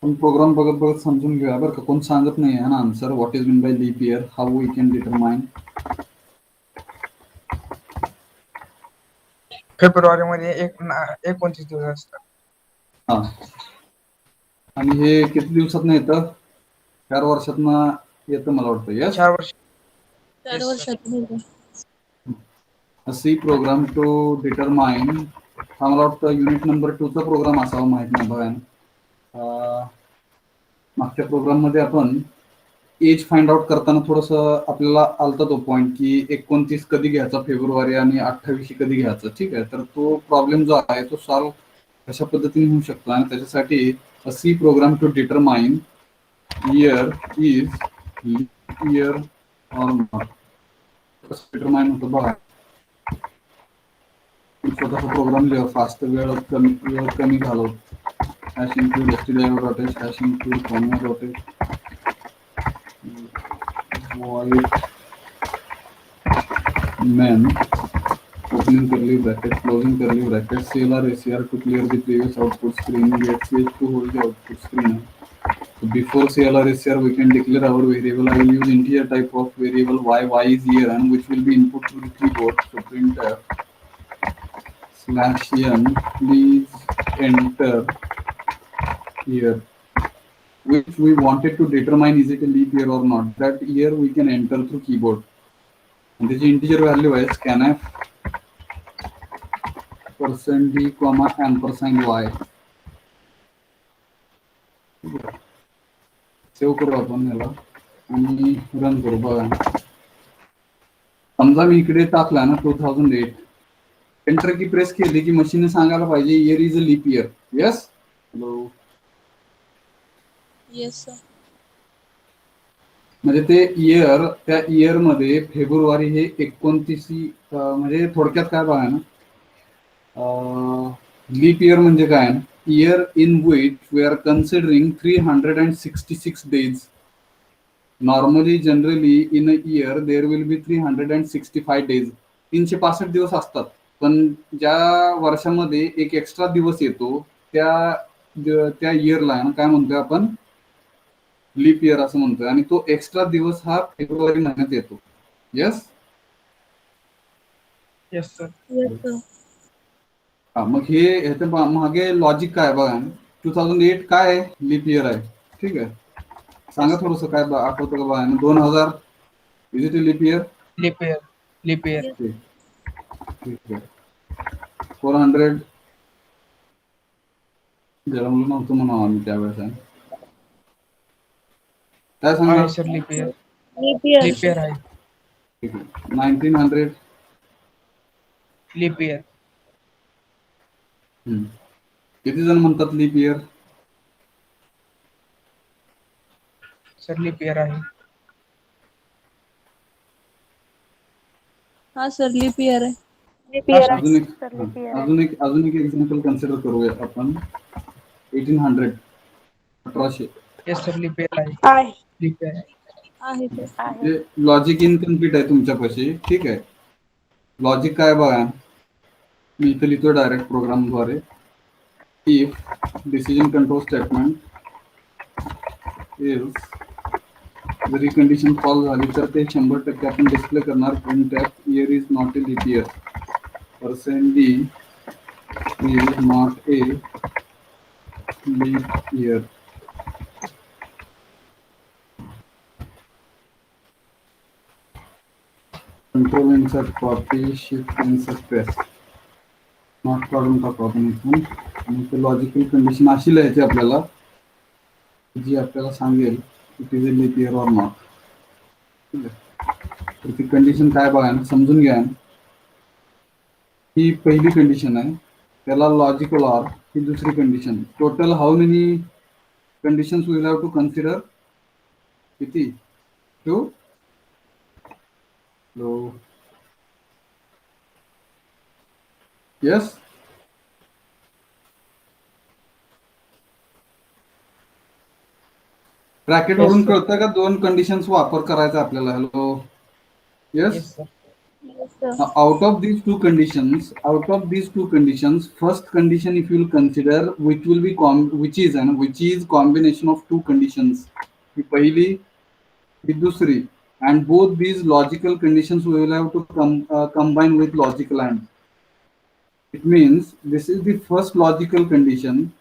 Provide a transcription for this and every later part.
पण प्रोग्राम बघत बघत समजून घेऊया बरं का. कोण सांगत नाही आहे ना answer. What is mean by leap year, how we can determine. फेब्रुवारी मध्ये 29 दिवस असतात. हा, आणि हे किती दिवसात येतं? 4 वर्षातनं येतं मला वाटतं. यस, 4 वर्ष. 4 वर्षातून येतं. C program to determine. हा मला वाटतं युनिट नंबर 2चा प्रोग्राम असावा, माहित नाही बघा. मागच्या प्रोग्राम मध्ये आपण एज फाइंड आउट करताना थोडंसं आपल्याला आलता तो पॉइंट की 29 कधी घ्यायचा फेब्रुवारी आणि 28 कधी घ्यायचा. ठीक आहे, तर तो प्रॉब्लेम जो आहे तो सॉल्व्ह कशा पद्धतीने होऊ शकतो. आणि त्याच्यासाठी C program to determine year is leap year or not. कसं डिटरमाइन होतं बघा. स्वतःचा प्रोग्राम लिहा फास्ट, वेळ कमी घालवत. Hash include stdio rotate, hash include comma rotate, void main opening curly bracket closing curly bracket clr acr to clear the previous output screen, get ch to hold the output screen. So before clr acr we can declare our variable. I will use integer type of variable y is year and which will be input to the keyboard. So printf /n, please enter year which we wanted to determine is it a leap year or not. That year we can enter through keyboard. And this integer value is scanf %d comma ampersand y. Save करू आपण याला आणि run करू. बघा, समजा मी इकडे टाकला ना 2008, एंटर की प्रेस केली की मशीनने सांगायला पाहिजे year is a leap year. Yes, hello, yes sir. म्हणजे ते इयर, त्या इयर मध्ये फेब्रुवारी हे 29, म्हणजे थोडक्यात काय बघा ना, लीप इयर म्हणजे काय ना, year in which we are considering 366 days. Normally generally in a year there will be 365 days. 365 दिवस असतात, पण ज्या वर्षामध्ये एक एक्स्ट्रा दिवस येतो त्या इयरला काय म्हणतोय आपण, लीप इयर असं म्हणतोय. आणि तो एक्स्ट्रा दिवस हा फेब्रुवारी महिन्यात येतो. Yes, yes sir. Yes sir. हा, मग हे ह्याच्या मागे लॉजिक काय बघा. 2008 काय लीप इयर आहे. ठीक आहे, सांगा थोडस काय आठवतं का बघा. 2000 is it leap year? Leap year. Leap year. ठीक आहे. 400 जन्मलं नव्हतं म्हणा आम्ही त्यावेळेस. काय सांगा आहे sir, leap year. Leap year. Leap year आहे. ठीक आहे. 1900 लीप इयर. किती जण म्हणतात leap year? Sir leap year आहे. हा सर, लीप इयर आहे. अजून एक एक्झाम्पल कन्सिडर करूया आपण. 1800, 1800. येस सर, लीप इयर आहे. लीप इयर आहे सर. म्हणजे लॉजिक इनकम्प्लीट आहे तुमच्यापाशी. ठीक आहे, लॉजिक काय बघा, मी इथं लिहितो डायरेक्ट प्रोग्रामद्वारे. If decision control statement is जरी कंडिशन फॉल झाली तर ते 100% आपण डिस्प्ले करणार. printf year is not a leap year, %d is not a leap year. Control insert copy, shift insert paste, not काढून टाकू आपण इथून. आणि ते लॉजिकल कंडिशन अशी लिहायची आपल्याला जी आपल्याला सांगेल it is a leap year or not. ठीक आहे, तर ती कंडिशन काय बघा ना, समजून घ्या. ही पहिली कंडिशन आहे, त्याला लॉजिकल ऑर ही दुसरी condition. Total how many conditions we have to consider? किती? 2. यस, ब्रॅकेट वरून Yes, sir. कळतं का 2 कंडिशन्स वापर करायचा आपल्याला? Hello, yes yes, sir. sir. Out of these two conditions, first condition if you will consider, which is combination of two conditions, the पहिली the दूसरी, and both these logical conditions we will have to combine with logical and. It means this is the first logical condition.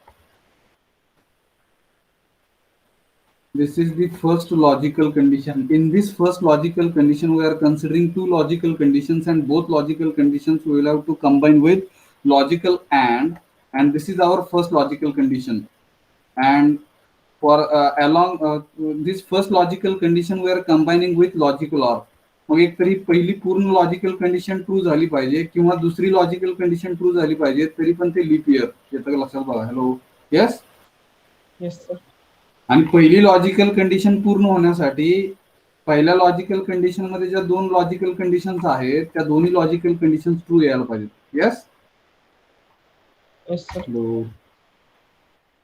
This is the first logical condition. In this first logical condition, we are considering two logical conditions, and both logical conditions we will have to combine with logical and this is our first logical condition. And for along this first logical condition, we are combining with logical or. मग एक तरी पहिली पूर्ण logical condition true झाली पाहिजे किंवा दुसरी logical condition true झाली पाहिजे, तरी पण ते लीप इयर येतं लक्षात बघा. Hello, yes Yes, sir. आणि पहिली लॉजिकल कंडिशन पूर्ण होण्यासाठी पहिल्या लॉजिकल कंडिशन मध्ये ज्या दोन लॉजिकल कंडिशन्स आहेत त्या दोन्ही लॉजिकल कंडिशन ट्रू यायला पाहिजेत. Yes, Yes, sir.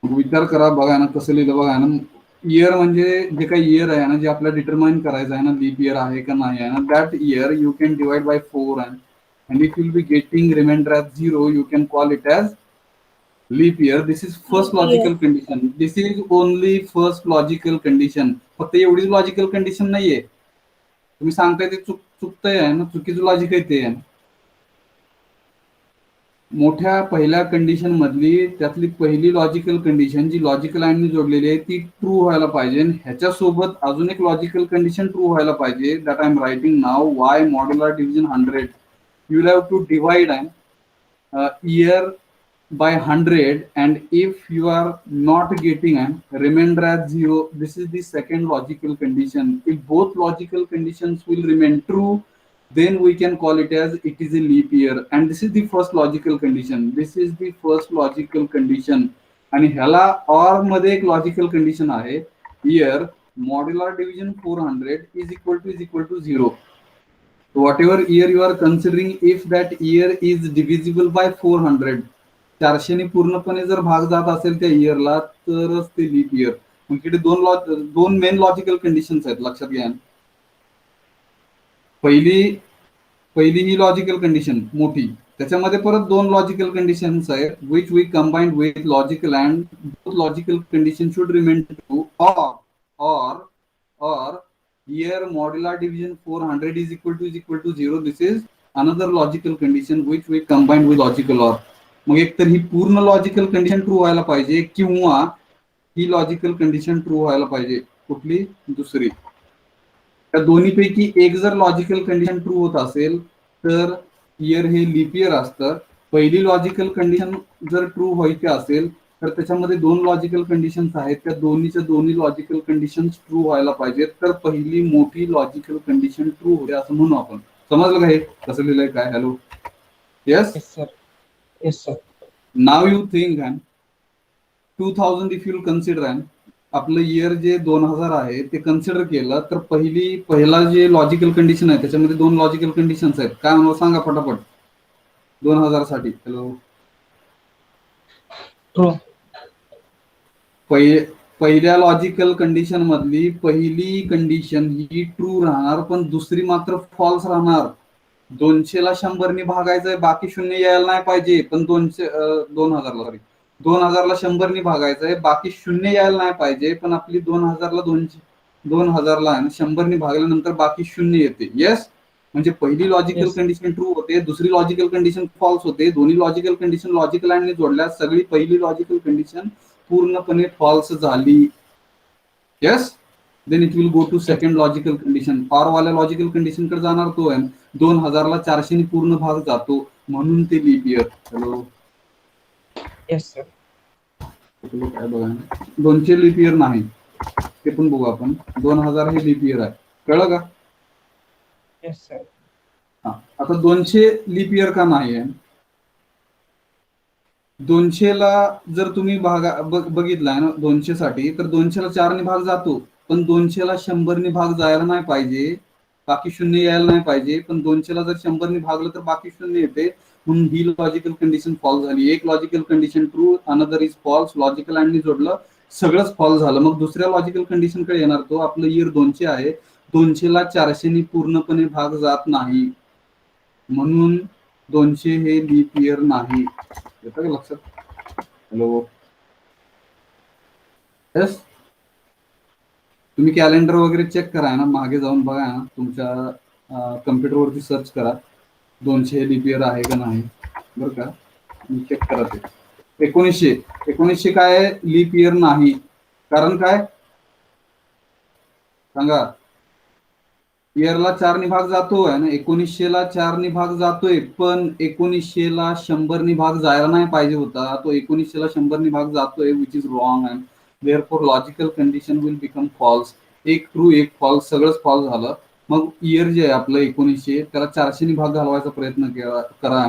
विचार करा, बघा ना कसं लिहिलं बघा ना. इयर म्हणजे जे काही इयर आहे ना, जे आपल्याला डिटरमाइन करायचं आहे ना, लीप इयर आहे का नाही आहे ना, that year you can divide by 4 and if you'll be getting remainder as 0, you can call it as leap year. This is first Leap logical year. condition. This is only first logical condition. फक्त एवढीच logical condition नाहीये. तुम्ही सांगताय ते चुकतंय आहे ना, चुकीचं लॉजिक आहे ते. मोठ्या पहिल्या कंडिशन मधली त्यातली पहिली लॉजिकल कंडिशन जी लॉजिकल अँडनी जोडलेली आहे ती ट्रू व्हायला पाहिजे. ह्याच्यासोबत अजून एक लॉजिकल कंडिशन ट्रू व्हायला पाहिजे. That I am writing now. Y modular division 100. You will have to divide year by 100, and if you are not getting remainder as 0, this is the second logical condition. If both logical conditions will remain true, then we can call it as it is a leap year, and this is the first logical condition. This is the first logical condition. आणि ह्याला or मध्ये एक logical condition आहे, year modular division 400 is equal to 0. So whatever year you are considering, if that year is divisible by 400, 400 ने पूर्णपणे जर भाग जात असेल त्या इयरला तरच ते लीप इयर. मग इकडे दोन मेन लॉजिकल कंडिशन्स आहेत, लक्षात घ्या. पहिली ही लॉजिकल कंडिशन मोठी, त्याच्यामध्ये परत दोन लॉजिकल कंडिशन्स आहेत which we combined with logical and both logical condition should remain true or year modular division 400 is equal to 0. This is another logical condition which we combined with logical or. मग एक तर ही पूर्ण logical condition true व्हायला पाहिजे किंवा ही logical condition true व्हायला पाहिजे, कुठली दुसरी. त्या दोन्हीपैकी एक जर लॉजिकल कंडिशन ट्रू होत असेल तर इयर हे लीप इयर असतं. पहिली लॉजिकल कंडिशन जर ट्रू व्हायची असेल तर त्याच्यामध्ये दोन लॉजिकल कंडिशन्स आहेत, त्या दोन्ही लॉजिकल कंडिशन ट्रू व्हायला पाहिजेत, तर पहिली मोठी लॉजिकल कंडिशन ट्रू होते असं म्हणू आपण. समजलं का हे कसं लिहिलंय काय? Hello, yes. Yes, sir. Yes, sir. Now you think 2000 if you consider आपलं इयर जे 2000 आहे ते कन्सिडर केलं तर पहिला जे लॉजिकल कंडिशन आहे त्याच्यामध्ये दोन लॉजिकल कंडिशन्स आहेत. काय म्हणून सांगा फटाफट 2000 साठी. Hello, True. पहिल्या लॉजिकल कंडिशन मधली पहिली कंडिशन ही ट्रू राहणार, पण दुसरी मात्र फॉल्स राहणार. 200 ला 100 ने भागायचंय, बाकी शून्य यायला नाही पाहिजे, पण 2000 ला 100 ने भागायचंय, बाकी शून्य यायला नाही पाहिजे, पण आपली 2000 ला 100 ने भागल्यानंतर बाकी शून्य येते. येस, म्हणजे पहिली लॉजिकल कंडिशन ट्रू होते, दुसरी लॉजिकल कंडिशन फॉल्स होते. दोन्ही लॉजिकल कंडिशन लॉजिकल अँडने जोडल्या, सगळी पहिली लॉजिकल कंडिशन पूर्णपणे फॉल्स झाली. Yes, then it will go to second logical condition. और वाल्या लॉजिकल कंडिशन कडे जाणार तो आहे. 2000 ला 400 ने पूर्ण भाग जातो म्हणून ते leap year. Hello, Yes, sir. काय बघा, 200 लीप इयर नाही ते पण बघू आपण. 2000 हे लीप इयर आहे, कळलं का? Yes, sir. हा, आता 200 लीप इयर का नाही आहे? 200 ला जर तुम्ही बघितलाय ना 200 साठी, तर 200 ला 4 ने भाग जातो, पण 200 ला 100 ने भाग जायला नाही पाहिजे, बाकी शून्य यायला नाही पाहिजे, पण 200 ला जर 100 ने भागलं तर बाकी शून्य येते, म्हणून ही लॉजिकल कंडिशन फॉल्स झाली. एक logical condition true, another is false. Logical अँडनी जोडलं, सगळंच फॉल्स झालं. मग दुसऱ्या लॉजिकल कंडिशन कडे येणार तो. आपलं इयर 200 आहे, 200 ला 400 ने पूर्णपणे भाग जात नाही. म्हणून 200 हे लीप इयर नाही. येतं का लक्षात? Hello, yes. तुम्ही कॅलेंडर वगैरे चेक करा ना, मागे जाऊन बघा ना, तुमच्या कम्प्युटरवरती सर्च करा 200 हे लीप इयर आहे का नाही, बरं का, चेक करा ते. 1900 काय लीप इयर नाही, कारण काय सांगा? इयरला 4 ने भाग जातोय ना, 1900ला 4 ने भाग जातोय, पण 1900ला 100 ने भाग जायला नाही पाहिजे होता. तो 1900ला 100 ने भाग जातोय, which is wrong, and therefore logical condition will become false. एक ट्रू एक फॉल्स, सगळंच फॉल्स झालं. मग इयर जे आहे आपलं 1900, त्याला 400 ने भाग घालवायचा प्रयत्न करा.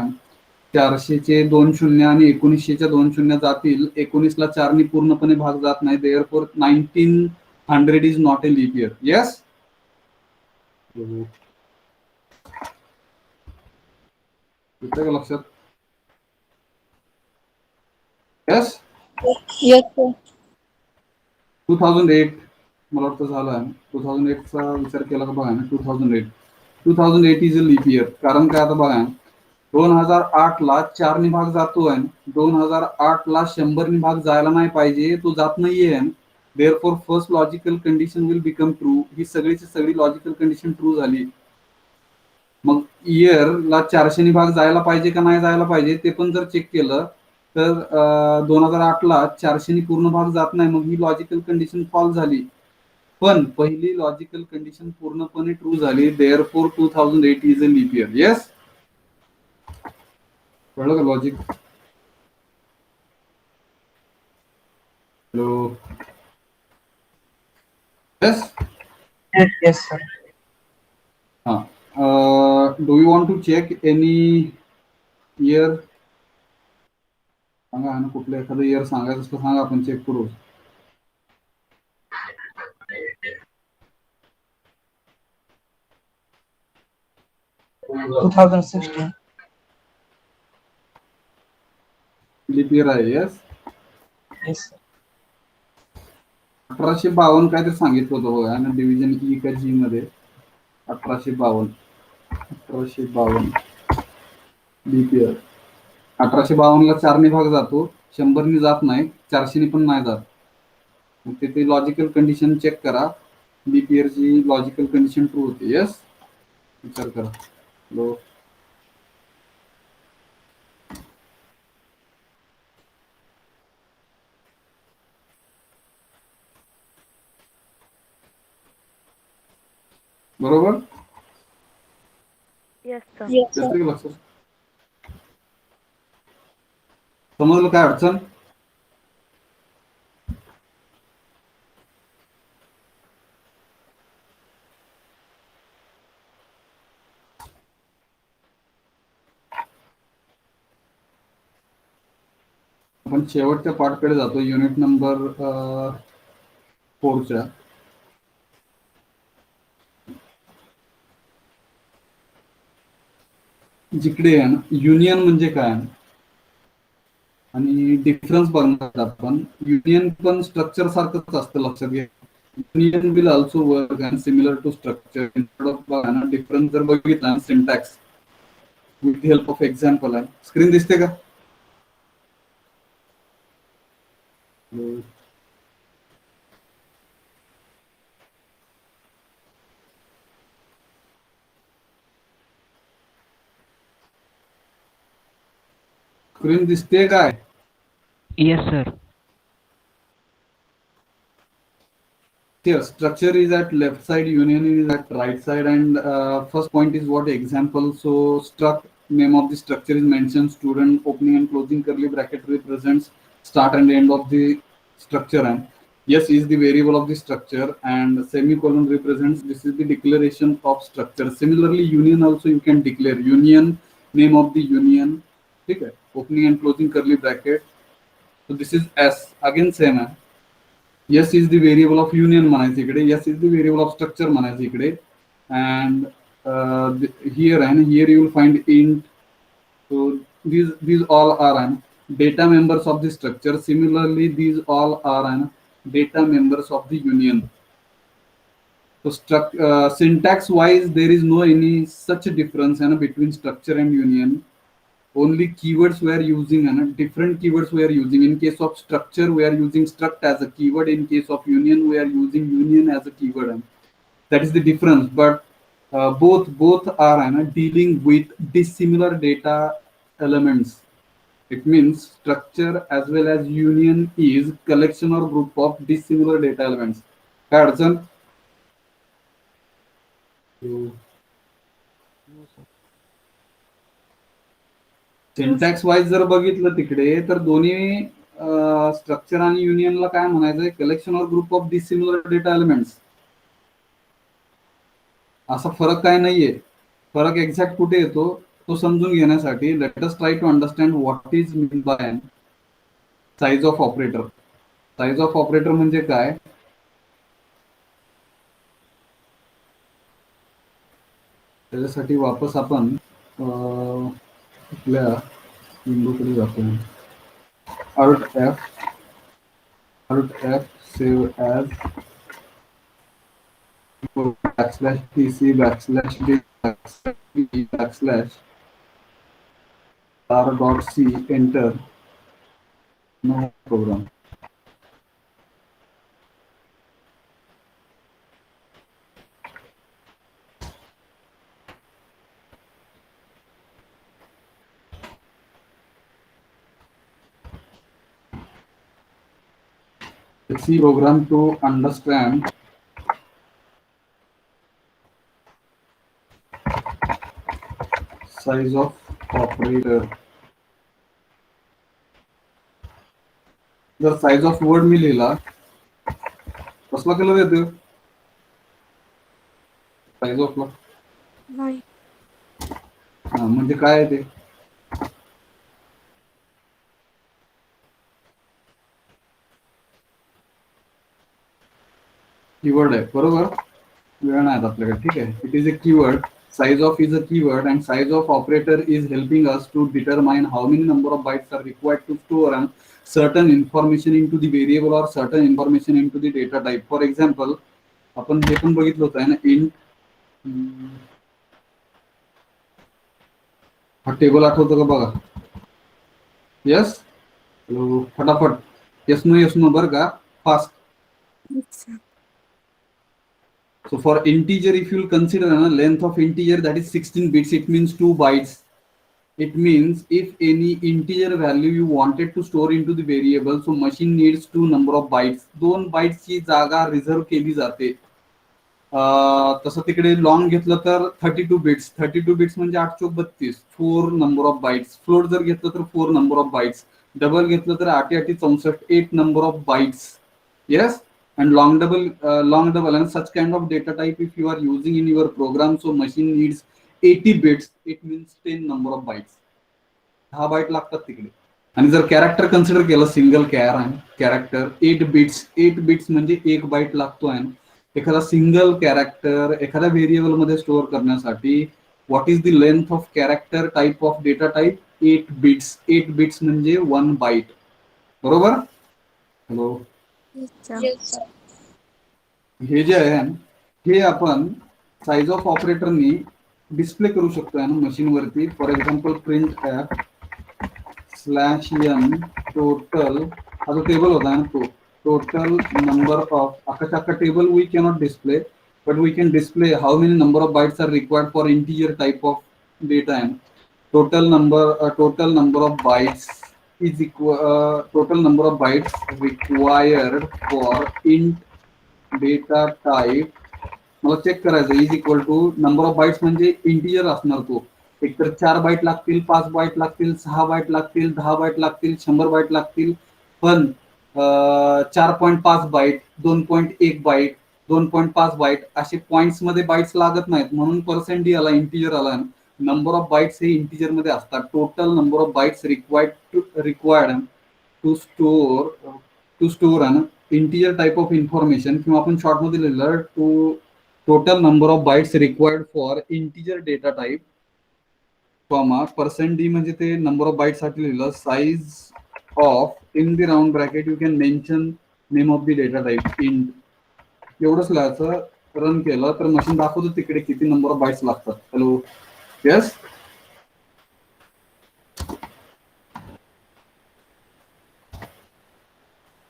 400चे 2 शून्य आणि 1900च्या 2 शून्य जातील. 19ला 4 ने पूर्णपणे भाग जात नाही. Therefore 1900 is not a leap year. Yes. येतं का लक्षात? येस. Yes sir. 2008 मला वाटतं झालं. 2008चा विचार केला का बघा ना. 2008 इज अ लीप इयर. कारण काय, आता बघा 2008ला 4 ने भाग जातोय, 2008ला 100 ने भाग जायला नाही पाहिजे, तो जात नाहीये. Therefore first logical condition will become true. ही सगळीची सगळी लॉजिकल कंडिशन ट्रू झाली. मग इयरला 400 ने भाग जायला पाहिजे का नाही जायला पाहिजे ते पण जर चेक केलं तर 2008ला 400 ने पूर्ण भाग जात नाही. मग ही लॉजिकल कंडिशन फॉल्स झाली. पण पहिली लॉजिकल कंडिशन पूर्णपणे ट्रू झाली. Therefore 2008 is a leap year. Yes. कळलं का logic? Hello. Yes. Yes, sir. हा. Do you want to check any year? सांगा ना, कुठलं एखादं इयर सांगायचं असतं सांगा, आपण चेक करू. 2016. लीप इयर आहे. येस. Yes, sir. 1852 काहीतरी सांगितलं होतं बघा ना, डिव्हिजन ई का जी मध्ये. 1852 लीप इयर. 1852ला 4 ने भाग जातो, 100 ने जात नाही, 400 ने पण नाही जात. मग तिथे लॉजिकल कंडिशन चेक करा. लीप इयरची लॉजिकल कंडिशन ट्रू होते. येस. विचार करा. हॅलो. बरोबर. Yes sir. येतं की लक्षात? समजलं काय अडचण? आपण शेवटच्या पार्टकडे जातो, युनिट नंबर 4च्या. जिकडे आहे ना, युनियन म्हणजे काय आणि डिफरन्स बघणार आपण. युनियन पण स्ट्रक्चर सारखंच असतं, लक्षात घ्या. Union will also work and similar to structure. Instead of बघा ना, डिफरन्स जर बघितला syntax with help of example आहे. स्क्रीन दिसते का? स्क्रीन दिसते काय? Yes, sir. Here, structure is at left side, union is at right side, and first point is what example. So, struct, name of the structure is mentioned, student, opening and closing curly bracket represents start and end of the structure, and yes is the variable of the structure, and semicolon represents this is the declaration of structure. Similarly, union also you can declare union, name of the union, okay, opening and closing curly bracket. So this is S, again same आहे. Yes is the variable of union म्हणायचं इकडे, yes is the variable of structure म्हणायचं इकडे, and here you will find int. So these all are data members of the structure. Similarly, these all are data members of the union. So syntax wise, there is no any such difference between structure and union. Only keywords we are using and different keywords we are using. In case of structure, we are using struct as a keyword. In case of union, we are using union as a keyword. That is the difference. But both are dealing with dissimilar data elements. It means structure as well as union is collection or group of dissimilar data elements. काय अडचण? Syntax wise जर बघितलं तिकडे तर दोन्ही structure आणि युनियनला काय म्हणायचंय, collection or group of dissimilar data elements. असा फरक काय नाहीये. फरक एक्झॅक्ट कुठे येतो तो समजून घेण्यासाठी let us try to understand what is mean by size of operator. Size of operator म्हणजे काय? त्याच्यासाठी वापस आपण आपल्या विंडोकडे जातो. Alt F save as /tc /d /r.c enter. No program. C program to understand size of operator. जर size of word मी लिहिला कसला कलर येतो? साइज ऑफ ला नाही. म्हणजे काय आहे ते? कीवर्ड आहे, बरोबर. वेळ नाही आपल्याकडे, ठीक आहे. It is a keyword. Size of is a keyword and size of operator is helping us to determine how many number of bytes are required to store certain information into the variable or certain information into the data type. For example, आपण हे पण बघितलं होतं ना, int हा table आठवतो का बघा? यस, फटाफट यस नो बरं का, fast. So for integer, if you will consider length of integer that is 16 bits, it means 2 bytes. It means if any integer value you wanted to store into the variable, so machine needs 2 number of bytes. 2 bytes ची जागा reserve केली जाते. तसं तिकडे long घेतलं तर 32 bits. 32 bits म्हणजे 8 चौक 32, 4 number of bytes. Float जर घेतलं तर 4 नंबर ऑफ बाइट्स. डबल घेतलं तर 8 8 64, 8 number of bytes. Yes. And long double and such kind of data type if you are using in your program, so machine needs 80 bits. It means 10 number of bytes. 10 bite लागतात तिकडे. आणि जर character consider केलं, single character 8 bits. 8 bits म्हणजे 1 bite लागतोय. एखादा single character एखाद्या variable मध्ये स्टोअर करण्यासाठी what is the length of character type of data type? 8 bits. 8 bits म्हणजे 1 बाईट, बरोबर. हॅलो, हे जे आहे हे आपण साइज ऑफ ऑपरेटरनी डिस्प्ले करू शकतो मशीन वरती. For example printf /n total, हा जो टेबल होता ना तो टोटल नंबर ऑफ, अख्खा table we cannot display, but we can display how many number of bytes are required for integer type of data. And total number of bytes is equal total number of bytes required for int data type. मला check करायचं is equal to number of bytes म्हणजे integer असणार तो. एकतर 4 bite लागतील, 5 bite लागतील, 6 bite लागतील, 10 bite लागतील, 100 बाईट लागतील. पण 4.5 बाईट, 2.1 बाईट, 2.5 बाईट असे पॉइंट्स मध्ये बाईट्स लागत नाहीत. म्हणून % आला, इंटीजर आला. नंबर ऑफ बाइट्स हे इंटीजर मध्ये असतात. Total number of bytes required to store integer type of information, किंवा आपण शॉर्ट मध्ये लिहिलं total number of bytes required for integer data type, comma %d म्हणजे ते नंबर ऑफ बाइट्स साठी लिहिलं. Size of in the round bracket you can mention name of the data type int. एवढंच लिहायचं. रन केलं तर मशीन दाखवतो तिकडे किती नंबर ऑफ बाईट्स लागतात. हॅलो, येस,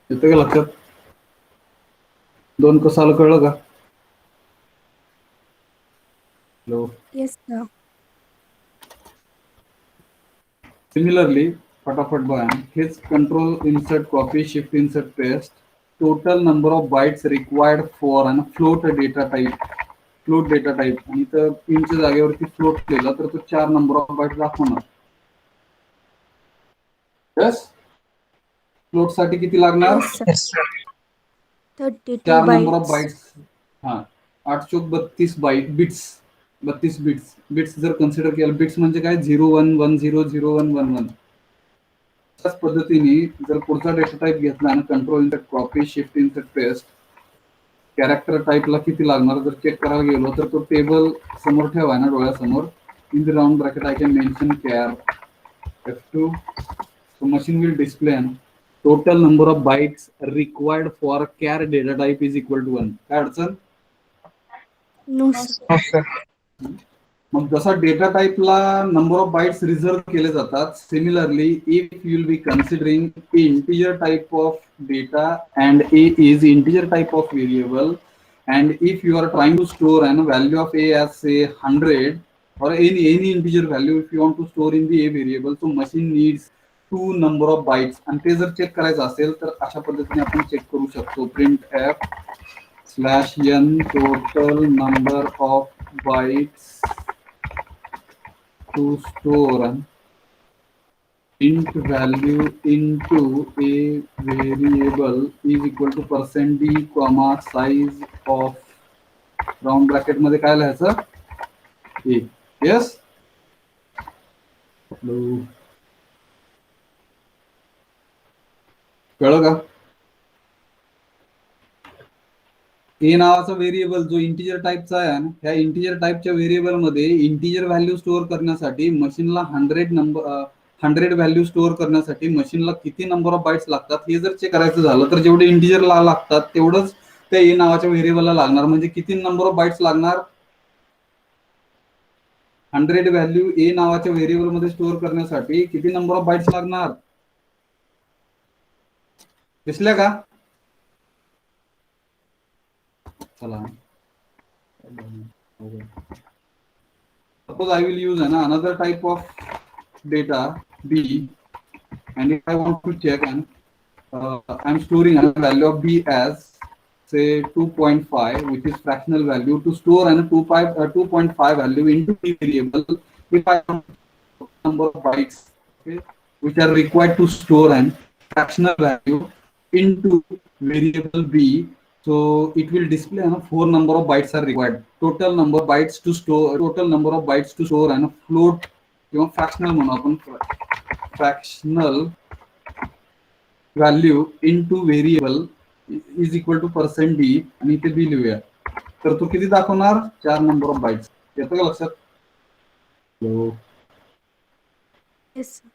येतं का लक्षात? 2 कसं आलं कळलं का? हॅलो. Yes sir. सिमिलरली फटाफट बघा, हेच control insert copy shift insert paste total number of bytes required for आणि फ्लोट डेटा टाईप आणि तर इंच्या जागेवरती फ्लोट केला तर तो 4 नंबर ऑफ बाइट्स दाखवणार. यस, फ्लोट साठी किती लागणार? Yes, sir. 32 4 number of bytes. Bytes. हा, 8 चौक 32 बिट्स. 32 बिट्स जर कन्सिडर केलं, बिट्स म्हणजे काय? 01100111. त्याच पद्धतीने जर पुढचा डेटा टाईप घेतला आणि control insert copy shift insert paste character टाईपला किती लागणार जर चेक करायला गेलो तर तो टेबल समोर ठेवा ना डोळ्यासमोर. In the round bracket I can mention care F2. So machine will display an total number of bytes required for char data type is equal to 1. काय अडचण? No sir. No, sir. मग जसा data टाईपला number of bytes reserve केले जातात, similarly if you will be considering integer type of data and a is integer type of variable, and if you are trying to store an value of a as say 100 or any integer value if you want to store in the a variable, so machine needs 2 number of bytes. आणि ते जर check करायचं असेल तर अशा पद्धतीने आपण check करू शकतो. Print f/n total number of bytes to store an int value into a variable is equal to %d comma size of round bracket मध्ये काय लिहायचं? a. येस, कळलं का? ए नावाचा व्हेरिएबल जो इंटिजर टाईपचा आहे, ह्या इंटिजर टाईपच्या व्हेरिएबल मध्ये इंटिजर व्हॅल्यू स्टोअर करण्यासाठी मशीनला 100 व्हॅल्यू स्टोअर करण्यासाठी मशीनला किती नंबर ऑफ बाइट्स लागतात हे जर चेक करायचं झालं तर जेवढे इंटिजरला लागतात तेवढंच त्या ए नावाच्या व्हेरिएबलला लागणार. म्हणजे किती नंबर ऑफ बाइट्स लागणार? 100 व्हॅल्यू ए नावाच्या व्हेरिएबल मध्ये स्टोअर करण्यासाठी किती नंबर ऑफ बाइट्स लागणार? दिसल्या का? चला, suppose I will use another type of data b, and if I want to check and I'm storing a value of b as say 2.5, which is fractional value, to store an 2.5 value into the variable. If I want number of bytes, okay, which are required to store an fractional value into variable b, so it will display 4 number of bytes are required. Total number of bytes to store and float किंवा fractional म्हणू आपण, fractional value into variable is equal to %d आणि इथे b लिहूया. तर तो किती दाखवणार? 4 नंबर ऑफ बाइट्स. येतं का लक्षात? Yes sir.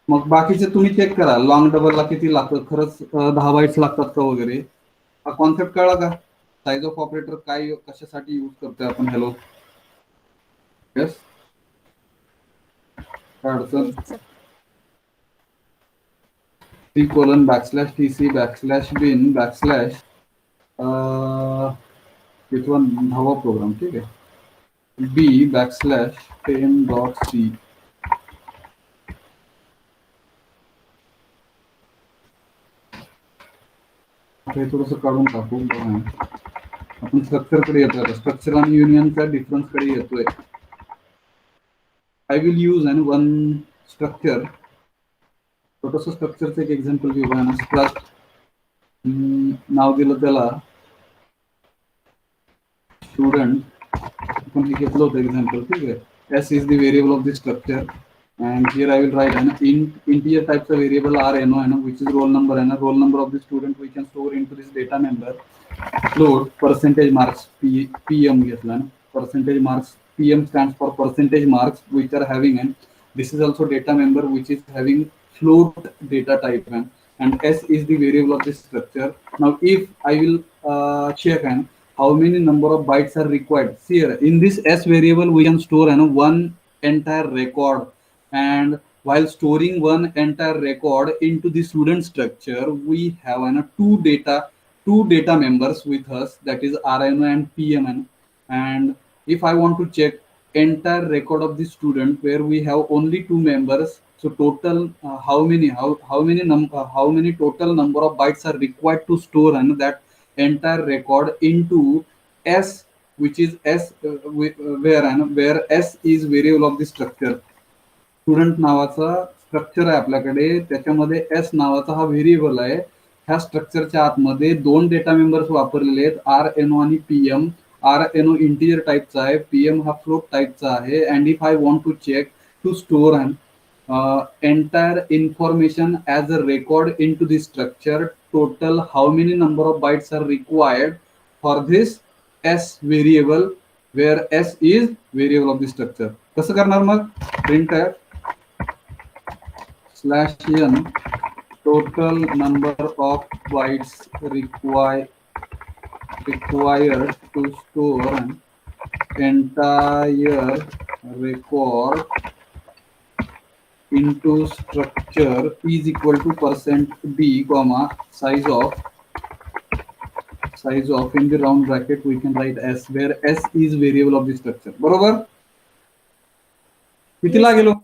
मग बाकीचे तुम्ही चेक करा. लॉंग डबलला किती लागतं, खरंच 10 बाइट्स लागतात का वगैरे. हा कॉन्सेप्ट कळला का? साइज ऑफ ऑपरेटर काय कशासाठी यूज करतोय आपण? हॅलो, येस, काय अडचण? Yes sir. C:\\tc\bin किंवा 10वा प्रोग्राम, ठीक आहे, b\10.c. हे थोडंसं काढून टाकू. आपण स्ट्रक्चर कडे येतोय. स्ट्रक्चर आणि युनियनच्या डिफरन्स कडे येतोय. I will use one structure. छोटंसं स्ट्रक्चरचं एक एक्झाम्पल घेऊ. स्ट्रक्ट नाव दिलं त्याला स्टुडंट. आपण हे घेतलं होतं एक्झाम्पल, ठीक आहे. S is the variable of the structure, and here I will write an integer type of variable RNO, which is roll number, and roll number of the student we can store into this data member. Float percentage marks PM घेतला. Percentage marks PM stands for percentage marks which are having, and this is also data member which is having float data type, and s is the variable of the structure. Now if I will check and how many number of bytes are required. See here, in this s variable we can store one entire record, and while storing one entire record into the student structure, we have two data members with us, that is RNO and PMN. And if I want to check entire record of the student where we have only two members, so total how many total number of bytes are required to store that entire record into s, which is s where s is variable of the structure. Student नावाचा structure आहे आपल्याकडे, त्याच्यामध्ये S नावाचा हा variable आहे. ह्या स्ट्रक्चरच्या आतमध्ये दोन डेटा मेंबर्स वापरलेले आहेत, आर एन ओ आणि PM. R N O integer टाईपचा आहे, पीएम हा फ्लोट टाईपचा आहे. And if I want to check to store entire information as a record into the structure, total how many number of bytes are required for this s variable where s is variable of the structure. कसं करणार मग? printf /n total number of bytes required to store an entire record into structure is equal to %b comma size of in the round bracket we can write s, where s is variable of the structure. बरोबर? कितीला गेलो?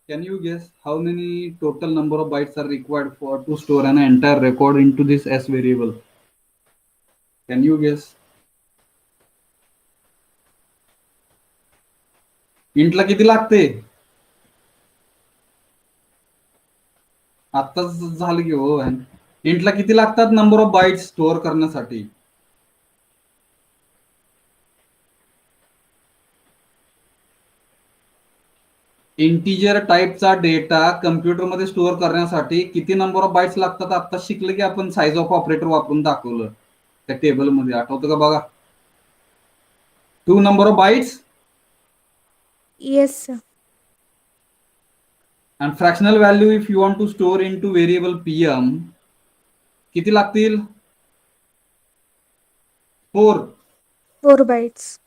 Can you guess how many total number of bytes are required to store an entire record into this s variable? Can you guess? इंटला किती लागते? आताच झालं की हो. इंटला किती लागतात नंबर ऑफ बाइट्स स्टोअर करण्यासाठी? इंटिजर टाईपचा डेटा कम्प्युटरमध्ये स्टोअर करण्यासाठी किती नंबर ऑफ बाइट्स लागतात? आता शिकलं की आपण साईज ऑफ ऑपरेटर वापरून दाखवलं त्या टेबलमध्ये, आठवतं का बघा? 2 number of bytes. Yes, sir. And fractional value if you want to store into variable pm, किती लागतील? 4. 4 bytes.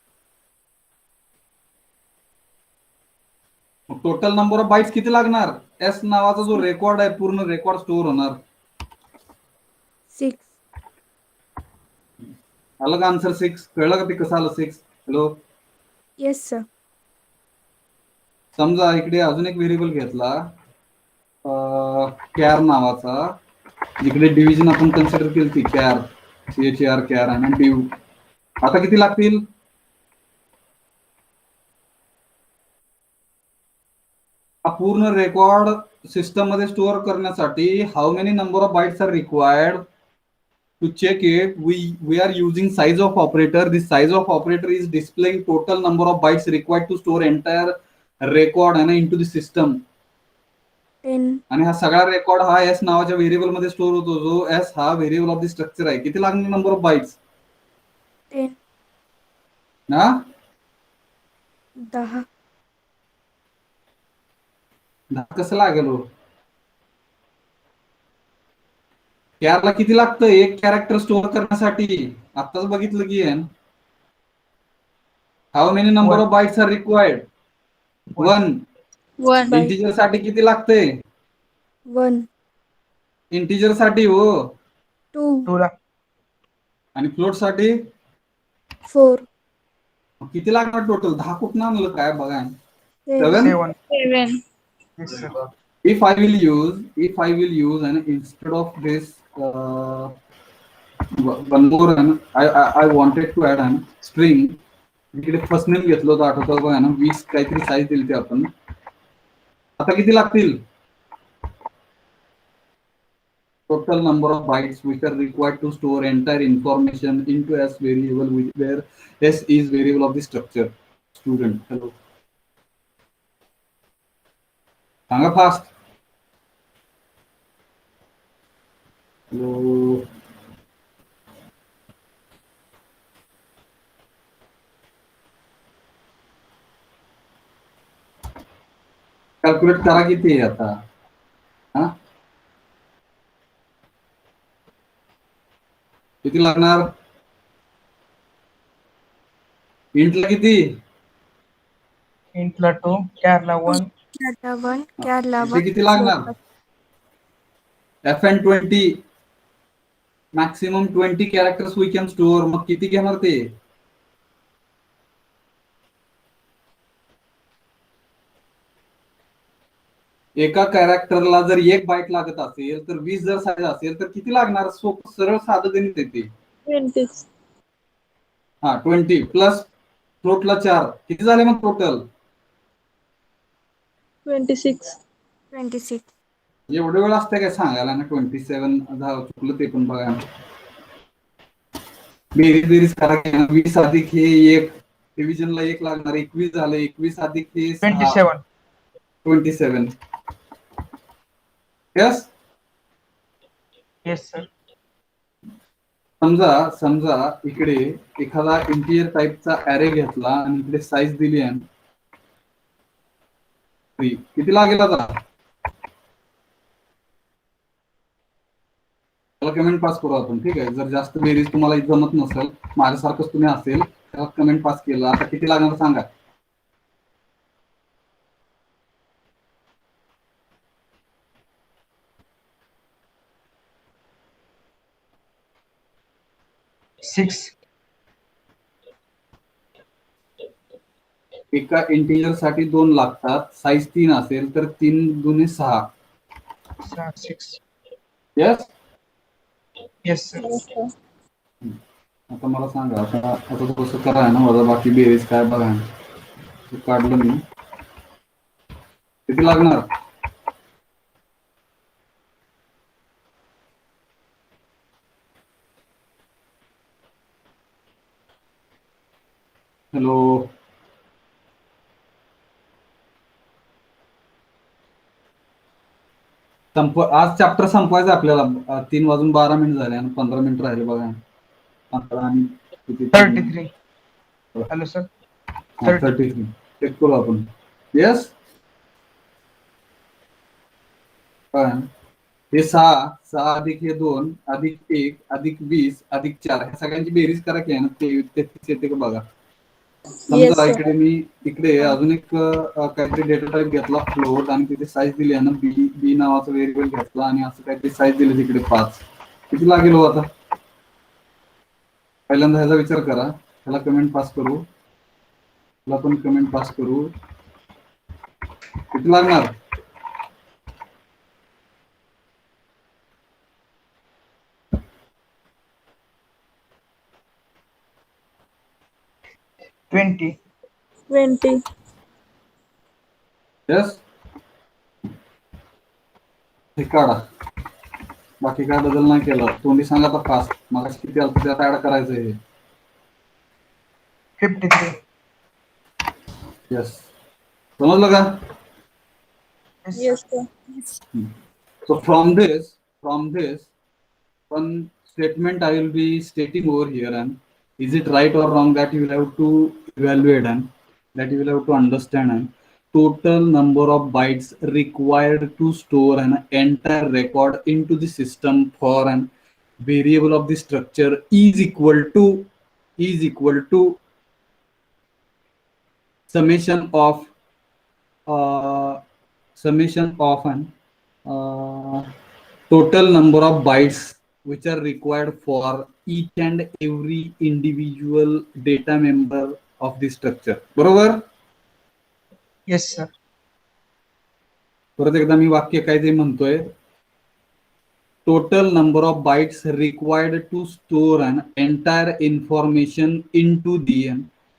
Total number of bytes किती लागणार? एस नावाचा जो रेकॉर्ड आहे पूर्ण रेकॉर्ड स्टोअर होणार. 6. आलं का आन्सर? 6. कळलं का ते कसं आलं 6? हॅलो. Yes, sir. समजा इकडे अजून एक व्हेरिएबल घेतला कॅर नावाचा, इकडे डिव्हिजन आपण कन्सिडर केली ती कॅर, CHAR कॅर आणि डिव. आता किती लागतील? हा पूर्ण रेकॉर्ड सिस्टम मध्ये स्टोअर करण्यासाठी how many number of bytes are required to check it? We are using size of operator. This size of operator is displaying total number of bytes required to store entire record into the system. 10. आणि हा सगळा record हा S नावाच्या variable मध्ये store होतो, जो S हा variable of the structure आहे. किती लागणार नंबर ऑफ बाइट्स? 10. ना 10. 10 कसं लागेल हो? कॅरला किती लागतं एक कॅरेक्टर स्टोअर करण्यासाठी? आताच बघितलं की how many number of bytes are required? 1. 1. Integer साठी किती लागते? 1. इंटिजर साठी हो. 2. आणि फ्लोट साठी 4. किती लागणार टोटल? 10 कुठं आणलं काय बघा. 7. 7. Yes, sir. If I will use and instead of this one more I wanted to add an string. इकडे फर्स्ट नेम घेतलं होतं, आठवतं बघा ना, 20 काहीतरी साईज दिली ती आपण. आता किती लागतील? Total number of bytes which are required to store entire information into s variable where s is variable of the structure. Student, hello. सांगा फास्ट. Hello. कॅल्क्युलेट करा किती आहे आता? हा किती लागणार? इंटला किती? इंटला 2, कॅरला 1. कॅरला 1, कॅरला इथे 1. किती लागणार? FN 20 maximum 20 characters we can store. मग किती घेणार ते? एका कॅरेक्टरला जर 1 बाईट लागत असेल तर 20 जर साईज असेल तर किती लागणार? सोपं सरळ साधं गणित येते. 20. हा 20 प्लस फ्लोटला 4 किती झाले मग टोटल? 26. एवढे वेळ असते काय सांगायला ना? 27 चुकलं ते पण बघा. बेरीज करा. 20 अधिक हे 1 डिव्हिजनला 1 लागणार. 21 झालं. 21 अधिक हे 6 27. 27. यस. Yes sir. समजा इकडे एखादा इंटिजर टाइपचा ऍरे घेतला आणि इकडे साईज दिली आहे. किती लागेल आता? त्याला कमेंट पास करू आपण. ठीक आहे. जर जास्त बेरीज तुम्हाला जमत नसेल, माझ्यासारखंच तुम्ही असेल, त्याला कमेंट पास केला. आता किती लागणार सांगा? सिक्स. एका इंटिजर साठी 2 लागतात. साईज 3 असेल तर 3 दुने 6. 6. यस. Yes sir. आता मला सांगा. आता थोडंसं करा ना माझा बाकी बेरीज काय बघा. काढलं मी. किती लागणार? हॅलो. आज चॅप्टर संपवायचं आपल्याला. 3 वाजून 12 मिनिट झाले आणि 15 मिनिट राहिले बघा. 15 आणि किती? 33. Hello sir. 33 चेक करू आपण. येस. हे 6 अधिक हे 2 अधिक 1 अधिक 20 अधिक 4 ह्या सगळ्यांची बेरीज करा की ना. 33 येते का बघा. समजा इकडे मी इकडे अजून एक काहीतरी डेटा टाईप घेतला फ्लोट आणि तिथे साईज दिली आहे ना. बी नावाचा व्हेरिएबल घेतला आणि असं काहीतरी साईज दिली तिकडे 5. किती लागेल हो आता? पहिल्यांदा ह्याचा विचार करा. ह्याला कमेंट पास करू. ह्याला पण कमेंट पास करू. किती लागणार? ट्वेंटी. यस. हे काढा. बाकी काय बदल नाही केला. तोंडी सांगा तर फास्ट. मला किती आलं त्यात ऍड करायचं हे. 53. यस. समजलं का? Yes. So from this, one statement I will be stating over here, and is it right or wrong, that you will have to evaluate and that you will have to understand. And total number of bytes required to store an entire record into the system for an variable of the structure is equal to summation of an total number of bytes which are required for each and every individual data member of the structure. बरोबर? Yes sir. परत एकदा मी वाक्य काय ते म्हणतोय. Total number of bytes required to store an entire information into the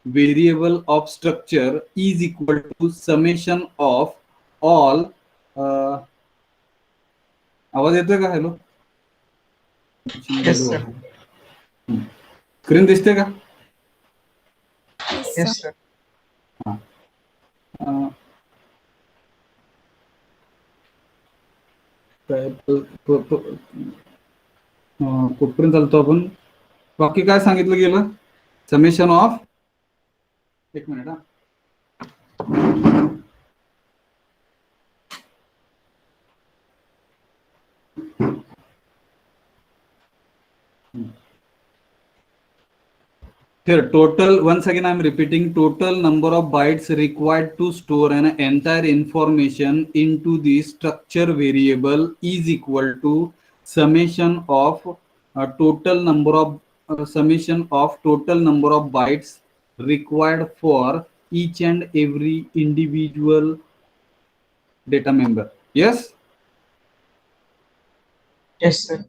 variable of structure is equal to summation of all. आवाज येतोय का? हॅलो. Yes sir. स्क्रीन दिसते का? Yes sir. कुठपर्यंत चालतो आपण? बाकी काय सांगितलं गेलं? Summation of. एक मिनिट हा. Here, total, once again, I'm repeating, total number of bytes required to store an entire information into the structure variable is equal to summation of summation of total number of bytes required for each and every individual data member. Yes? Yes, sir.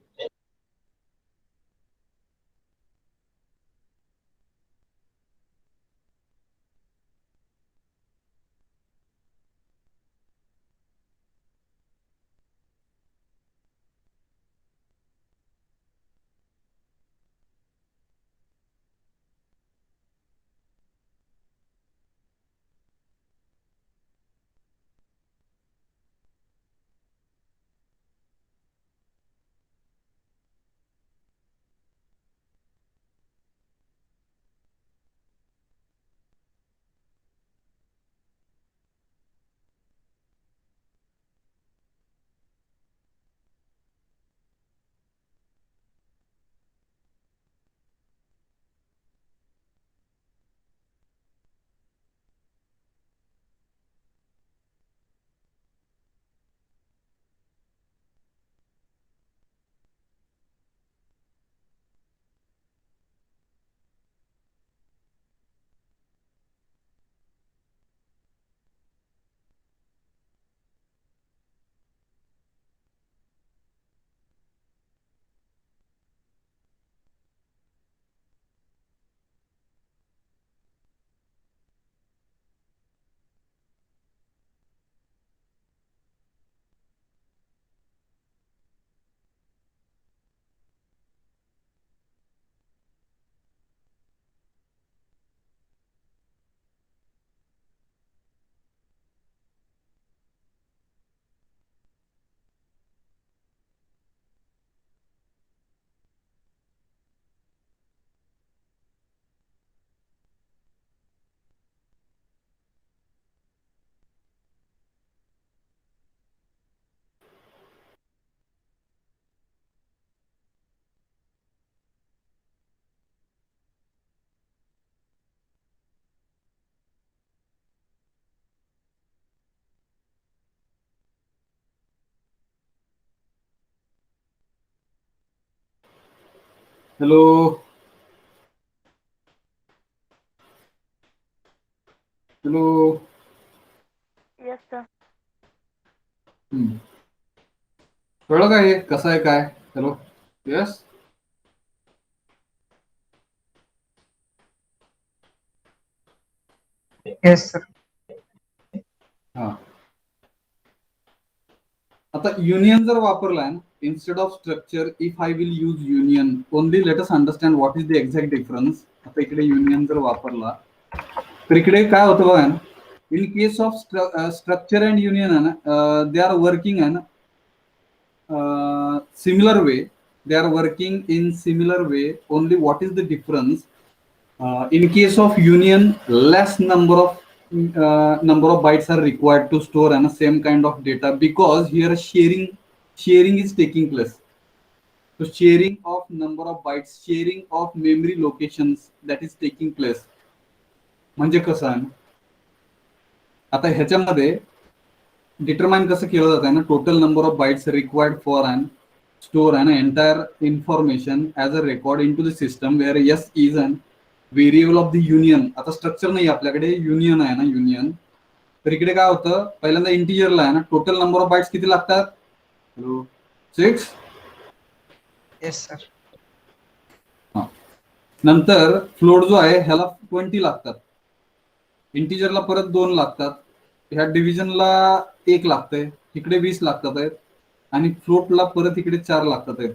Hello? Hello? Yes, sir. कळलं काय हे कसं आहे काय? Hello? Yes? Yes, sir. हा. आता union जर वापरलाय instead of structure, if I will use union only, let us understand what is the exact difference. आता इकडे युनियन जर वापरला तर इकडे काय होतं बघा ना, in case of structure and union आहे ना, दे आर वर्किंग आहे ना similar way, they are working in similar way. Only what is the difference? In case of union, less number of bytes are required to store and same kind of data, because here sharing is taking place. So sharing of number of bytes, sharing of memory locations, that is taking place. म्हणजे कसं आहे, आता ह्याच्यामध्ये determine कसं केलं जात आहे ना, total number of bytes required for and store and entire information as a record in to the system where S is an variable of the union. आता स्ट्रक्चर नाही आपल्याकडे, युनियन आहे ना, युनियन. तर इकडे काय होतं, पहिल्यांदा इंटिजरला आहे ना टोटल नंबर ऑफ बाइट्स किती लागतात? 6. Yes, sir. नंतर फ्लोट जो आहे ह्याला 20 लागतात, इंटिजरला परत 2 लागतात, ह्या डिव्हिजनला 1 लागतंय, इकडे 20 लागतात आहेत, आणि फ्लोटला परत इकडे 4 लागतात आहेत.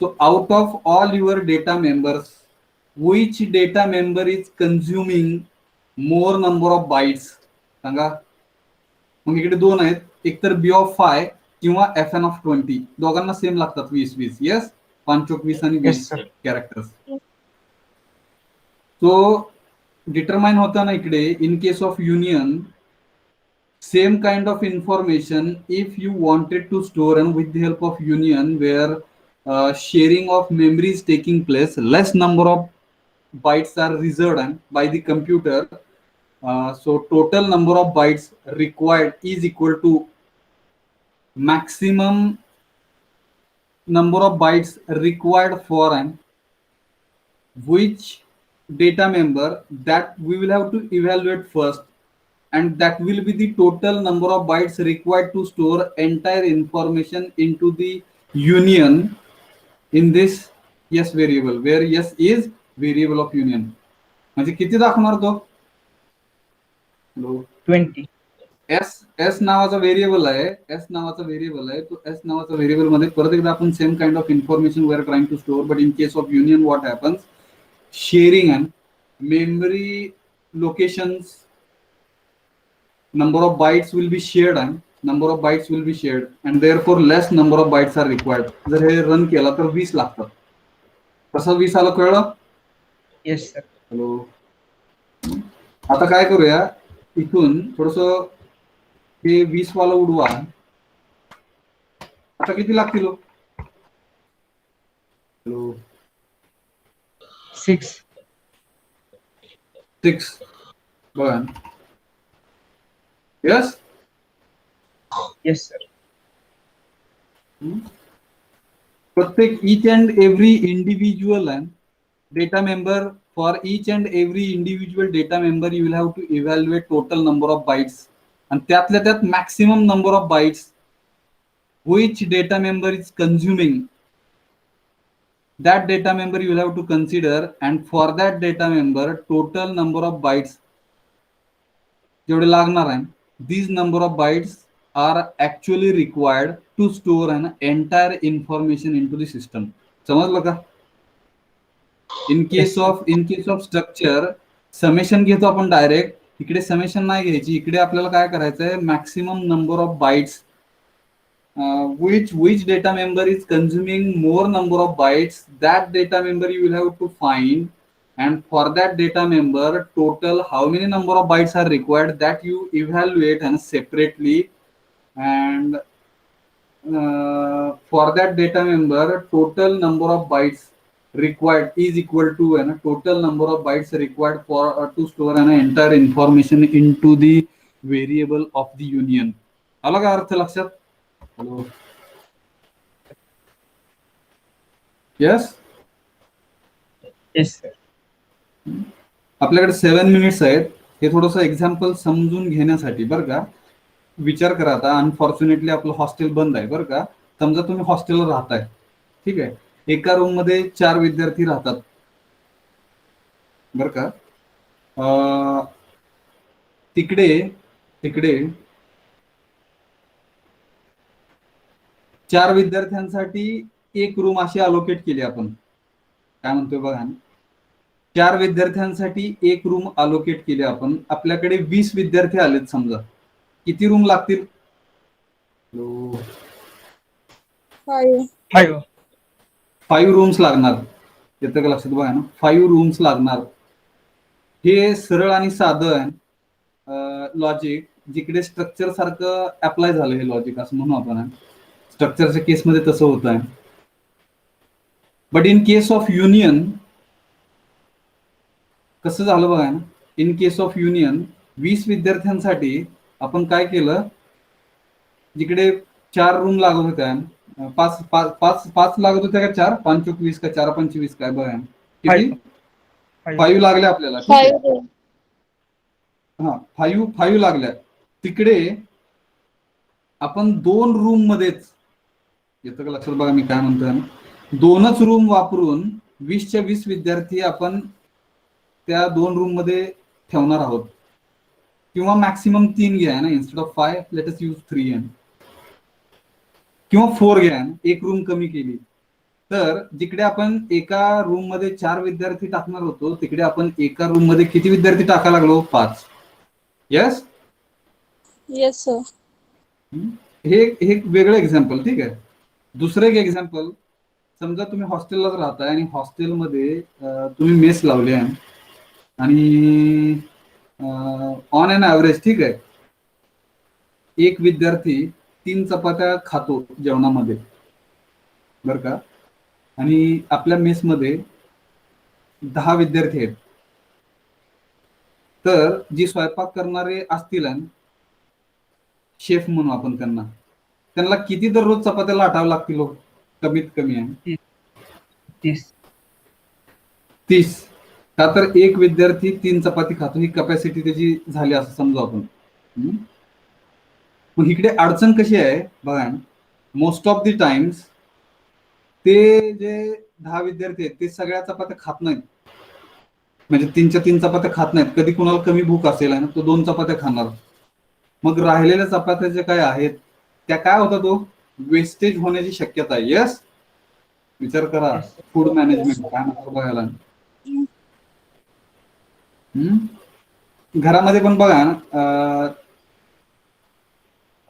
So out of all your data members, which data member is consuming more number of bytes? सांगा. मग इकडे 2 आहेत, एक तर बी ऑफ 5 किंवा एफ एन ऑफ 20, दोघांना सेम लागतात 20. येस, 5 चौक 20 आणि 20 कॅरेक्टर्स. सो डिटरमाइन होता ना इकडे, in case of union, same kind of information, if you wanted to store and with the help of union where sharing of memory is taking place, less number of bytes are reserved by the computer. So total number of bytes required is equal to maximum number of bytes required for an which data member that we will have to evaluate first, and that will be the total number of bytes required to store entire information into the union in this yes variable, where yes is variable of union. म्हणजे किती दाखवणार तो? 20. S नावाचा variable आहे, S नावाचा variable आहे. तो S नावाचा व्हेरिएबल मध्ये परत एकदा आपण same kind of information we are trying to store, but in case of union what happens, sharing and memory locations, number of bytes will be shared and therefore less number of bytes are required. जर हे run केला तर 20 लागतात. कसं 20 आलं कळलं? Yes sir. Hello. आता काय करूया, इथून थोडस हे 20 वाला उडवा. आता किती लागतील? हॅलो. 6. 6 बघा. Yes? Yes sir. प्रत्येक each and every individual and data member, for each and every individual data member you will have to evaluate total number of bytes, and त्यातल्या त्यात maximum number of bytes which data member is consuming, that data member you will have to consider, and for that data member total number of bytes जेवढे लागणार आहे, these number of bytes are actually required to store an entire information into the system. समजलं का? In case of structure summation घेतो आपण direct. इकडे summation नाही घ्यायची, इकडे आपल्याला काय करायचं आहे, maximum number of bytes which data member is consuming more number of bytes, that data member you will have to find, and for that data member total how many number of bytes are required, that you evaluate and separately, and for that data member total number of bytes required is equal to and total number of bytes required for to store an entire information into the variable of the union. आला का अर्थ लक्षात? Hello. Yes. Yes sir. आपल्याकडे 7 minutes आहेत. हे थोडंसं example समजून घेण्यासाठी बरं का. विचार करा आता, अनफॉर्च्युनेटली आपलं हॉस्टेल बंद आहे बरं का. समजा तुम्ही हॉस्टेलला राहताय, ठीक आहे. एका रूम मध्ये 4 विद्यार्थी राहतात बरं का. तिकडे 4 विद्यार्थ्यांसाठी एक रूम अशी अलोकेट केली आपण. काय म्हणतोय बघा, 4 विद्यार्थ्यांसाठी एक रूम अलोकेट केली आपण. आपल्याकडे 20 विद्यार्थी आलेत समजा. किती रूम लागतील? 5. 5 रूम्स लागणार. येतं का लक्षात बघा ना, 5 रूम्स लागणार. हे सरळ आणि साधं आहे लॉजिक, जिकडे स्ट्रक्चर सारखं अप्लाय झालं हे लॉजिक असं म्हणू आपण. स्ट्रक्चरच्या केसमध्ये तसं होत आहे. But in case of union कसं झालं बघा ना. इन केस ऑफ युनियन 20 विद्यार्थ्यांसाठी आपण काय केलं, जिकडे 4 रूम लागत होत्या, 5 लागत होत्या का 4, 5 चौक 20 का 4 5 20 काय बघा किती? 5 लागल्या आपल्याला. हा 5 लागल्या. तिकडे आपण 2 रूम मध्येच, येतं का लक्षात बघा मी काय म्हणतोय, 2च रूम वापरून 20च्या 20 विद्यार्थी आपण त्या 2 रूम मध्ये ठेवणार आहोत. किंवा मॅक्सिमम 3 घ्या ना, instead of 5 let us use 3 किंवा 4 घ्या, एक रूम कमी केली. तर जिकडे आपण एका रूम मध्ये 4 विद्यार्थी टाकणार होतो, तिकडे आपण एका रूम मध्ये किती विद्यार्थी टाकायला लागलो? 5. यस. Yes, sir. हे एक वेगळं एक्झाम्पल, ठीक आहे. दुसरं एक एक्झाम्पल, समजा तुम्ही हॉस्टेललाच राहताय आणि हॉस्टेलमध्ये तुम्ही मेस लावली आहे आणि ऑन एन ॲव्हरेज, ठीक आहे, एक विद्यार्थी 3 चपात्या खातो जेवणामध्ये बरं का. आणि आपल्या मेसमध्ये 10 विद्यार्थी आहेत, तर जी स्वयंपाक करणारे असतील शेफ म्हणू आपण त्यांना किती दररोज चपात्या लाटाव्या लागतील हो? कमीत कमी आहे 30. 30. का तर एक विद्यार्थी 3 चपाती खातो, ही कपॅसिटी त्याची झाली असं समजू आपण. मग इकडे अडचण कशी आहे बघा, मोस्ट ऑफ द टाइम्स ते जे 10 विद्यार्थी आहेत ते सगळ्या चपात्या खात नाहीत, म्हणजे 3 चपात्या खात नाहीत. कधी कुणाला कमी भूक असेल ना, तो 2 चपात्या खाणार. मग राहिलेल्या चपात्या जे काय आहेत त्या काय होतात, तो वेस्टेज होण्याची शक्यता आहे. यस, विचार करा. Yes, sir. फूड मॅनेजमेंट काय म्हणतो बघायला. घरामध्ये पण बघा ना,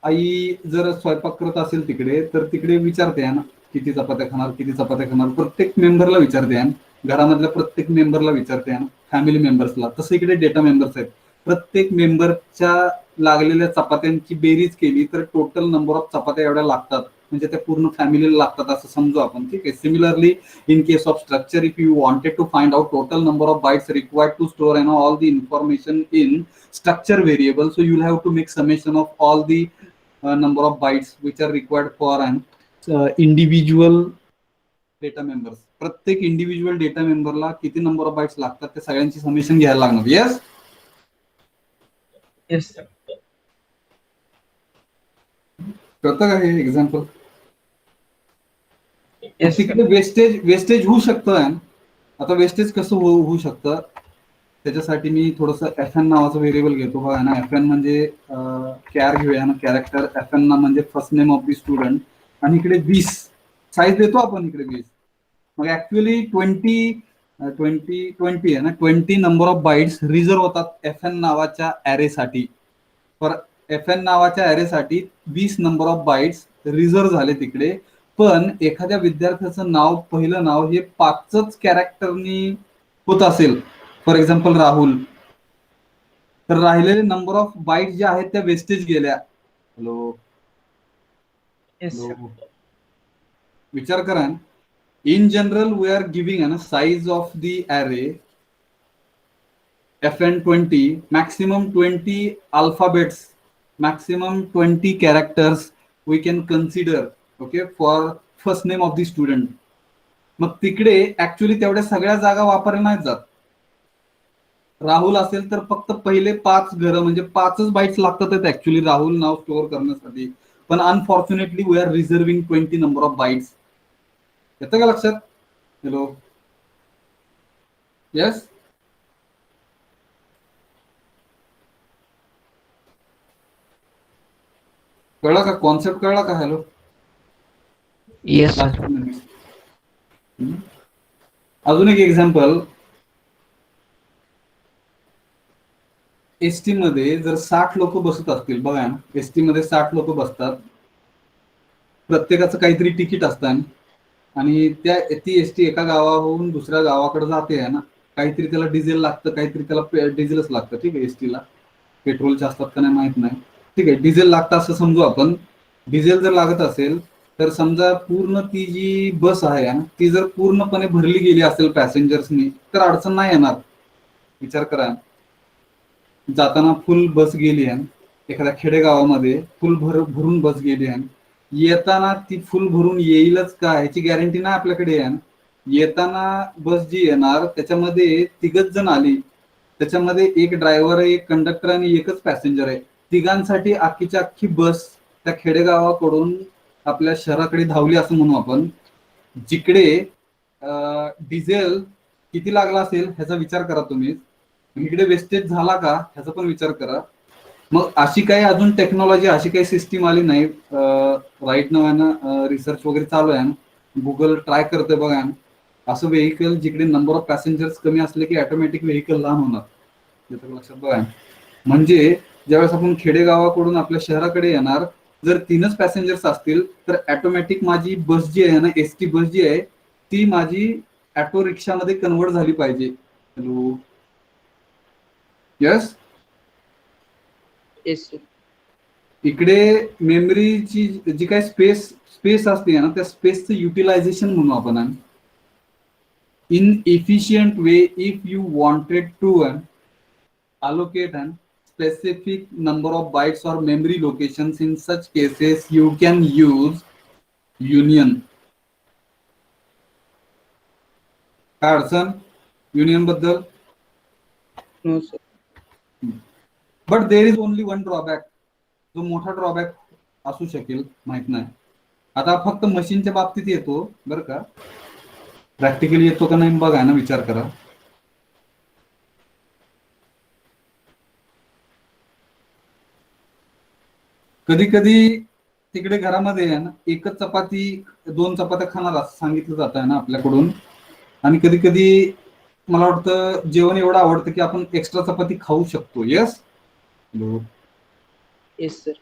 आई जर स्वयंपाक करत असेल तिकडे, तर तिकडे विचारते ना किती चपात्या खाणार, किती चपात्या खाणार. प्रत्येक मेंबरला विचारते, घरामधल्या प्रत्येक मेंबरला विचारते, फॅमिली मेंबर्सला. तसं इकडे डेटा मेंबर्स आहेत. प्रत्येक मेंबरच्या लागलेल्या चपात्यांची बेरीज केली तर टोटल नंबर ऑफ चपात्या एवढ्या लागतात, म्हणजे त्या पूर्ण फॅमिलीला लागतात असं समजू आपण. ठीक आहे. Similarly in case of structure, if you wanted to find out total number of bytes required to store and all the information in structure variable, so you'll have to make summation of all the number of bytes which are required for an individual data members. प्रत्येक individual data मेंबरला किती number of bytes लागतात ते सगळ्यांची summation घ्यायला लागणार. Yes Yes, sir. कळतं का हे एक्झाम्पल? Yes, sir. तिकडे वेस्टेज होऊ शकतं. आता वेस्टेज कसं होऊ शकतं त्याच्यासाठी मी थोडंसं FN नावाचं व्हेरिएबल घेतो बघा ना. FN म्हणजे कॅर घेऊया ना, कॅरेक्टर. FN ना म्हणजे first name of the student, आणि इकडे 20 साईज देतो आपण इकडे 20. मग ऍक्च्युअली 20 आहे ना, 20 नंबर ऑफ बाइट्स रिझर्व होतात FN नावाच्या ॲरेसाठी. फॉर FN नावाच्या ॲरेसाठी 20 नंबर ऑफ बाइट्स रिझर्व झाले तिकडे. पण एखाद्या विद्यार्थ्याचं नाव, पहिलं नाव हे 5च कॅरेक्टरनी होत असेल, फॉर एक्झाम्पल राहुल, तर राहिलेले नंबर ऑफ बाईट ज्या आहेत त्या वेस्टेज गेल्या. Hello, Yes, sir. विचार करा. In general we are giving a size of the array FN 20, maximum 20 alphabets, maximum 20 characters we can consider, okay, for first name of the student. मग तिकडे actually तेवढ्या सगळ्या जागा वापरल्या नाहीत जात. राहुल असेल तर फक्त पहिले 5 घरं म्हणजे 5च बाईट्स लागतात ऍक्च्युअली राहुल नाव स्टोअर करण्यासाठी. पण unfortunately we are reserving 20 number of bytes. येतं का लक्षात? हॅलो, येस, कळला का कॉन्सेप्ट? कळला का? Hello, Yes, sir. अजून एक एक्झाम्पल. एसटी मध्ये जर 60 लोक बसत असतील बघा, एसटी मध्ये 60 लोक बसतात, प्रत्येकाचं काहीतरी तिकीट असतं, आणि ती एसटी एका गावाहून दुसऱ्या गावाकडे जाते आहे ना, काहीतरी त्याला डिझेल लागतं, काहीतरी त्याला डिझेलच लागतं. ठीक आहे. एसटीला पेट्रोलचे असतात का नाही माहित नाही. ठीक आहे, डिझेल लागतं असं समजू आपण. डिझेल जर लागत असेल तर समजा पूर्ण ती जी बस आहे ती जर पूर्णपणे भरली गेली असेल पॅसेंजर्सनी तर अडचण नाही येणार. विचार करा, जाताना फुल बस गेली आहे एखाद्या खेडेगावामध्ये, फुल भरून बस गेली आहे, येताना ती फुल भरून येईलच का ह्याची गॅरंटी नाही आपल्याकडे आहे. येताना बस जी येणार त्याच्यामध्ये 3 जण आली, त्याच्यामध्ये एक ड्रायव्हर आहे, एक कंडक्टर आणि एकच पॅसेंजर आहे. तिघांसाठी अख्खीच्या अख्खी बस त्या खेडेगावाकडून आपल्या शहराकडे धावली असं म्हणू आपण. जिकडे डिझेल किती लागला असेल ह्याचा विचार करा तुम्ही. इकडे वेस्टेज झाला का ह्याचा पण विचार करा. मग अशी काही अजून टेक्नॉलॉजी, अशी काही सिस्टीम आली नाही. राईट नाव आहे ना, रिसर्च वगैरे चालू आहे, गुगल ट्राय करते बघा, असं व्हेकल जिकडे नंबर ऑफ पॅसेंजर्स कमी असले की ऑटोमॅटिक व्हेकल लहान होणार. याचं लक्षात बघा. म्हणजे ज्यावेळेस आपण खेडेगावाकडून आपल्या शहराकडे येणार, जर 3च पॅसेंजर्स असतील तर ऑटोमॅटिक माझी बस जी आहे ना, एसटी बस जी आहे ती माझी ऑटो रिक्षामध्ये कन्वर्ट झाली पाहिजे. Hello, yes, Yes, sir. इकडे मेमरीची जी काही स्पेस असते ना, त्या स्पेसचं युटिलायझेशन म्हणू आपण. in efficient way if you wanted to allocate an specific number of bytes or memory locations. In such cases you can use union. काय अडचण युनियन बद्दल? No, sir. But there is only one drawback, जो मोठा drawback असू शकेल, माहित नाही. आता फक्त मशीनच्या बाबतीत येतो बरं का, प्रॅक्टिकली येतो का नाही बघा ना, विचार करा. कधी कधी तिकडे घरामध्ये आहे ना, एकच चपाती 2 चपात्या खाणार असं सांगितलं जात आहे ना आपल्याकडून, आणि कधी कधी मला वाटतं जेवण एवढं आवडतं की आपण एक्स्ट्रा चपाती खाऊ शकतो. येस. Yes, sir.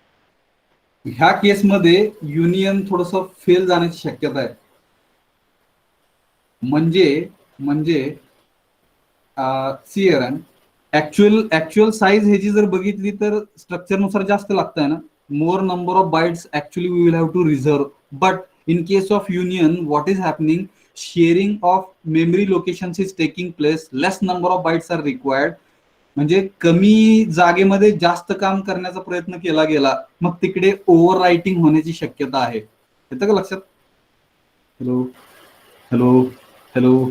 ह्या केसमध्ये युनियन थोडस फेल जाण्याची शक्यता आहे. म्हणजे सीएरएन ऍक्च्युअल साईज ह्याची जर बघितली तर स्ट्रक्चरनुसार जास्त लागत आहे ना. More number of bytes actually we will have to reserve, but in case of union what is happening, sharing of memory locations is taking place, less number of bytes are required. म्हणजे कमी जागेमध्ये जास्त काम करण्याचा प्रयत्न केला गेला, मग तिकडे ओव्हर रायटिंग होण्याची शक्यता आहे. येतं का लक्षात? Hello hello hello.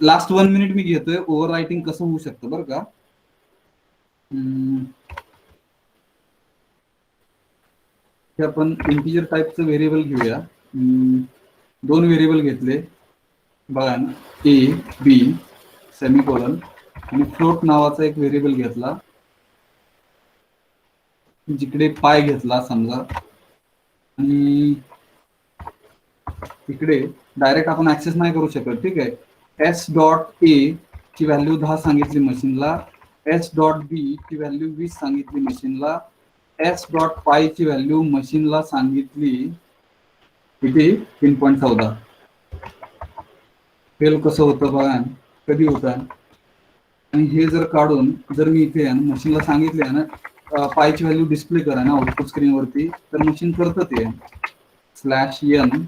Last 1 minute मी घेतोय, ओव्हर रायटिंग कसं होऊ शकतं बरं का. हे आपण इंटिजर टाईपचं व्हेरिएबल घेऊया. 2 व्हेरिएबल घेतले बघा ना, ए बी सेमिकोलन, आणि फ्लोट नावाचा एक व्हेरिएबल घेतला, जिकडे पाय घेतला समजा, आणि इकडे डायरेक्ट आपण ऍक्सेस नाही करू शकत. ठीक आहे. एस डॉट ए ची व्हॅल्यू 10 सांगितली मशीनला, एस डॉट बी ची व्हॅल्यू 20 सांगितली मशीनला, एस डॉट पाय ची व्हॅल्यू मशीनला सांगितली किती, 3.14. फेल कसं होतं बघा, कधी होतं. आणि हे जर काढून जर मी इथे मशीनला सांगितले आहे ना पायची व्हॅल्यू डिस्प्ले करा ना आउटपुट स्क्रीनवरती, तर मशीन करतं ते /n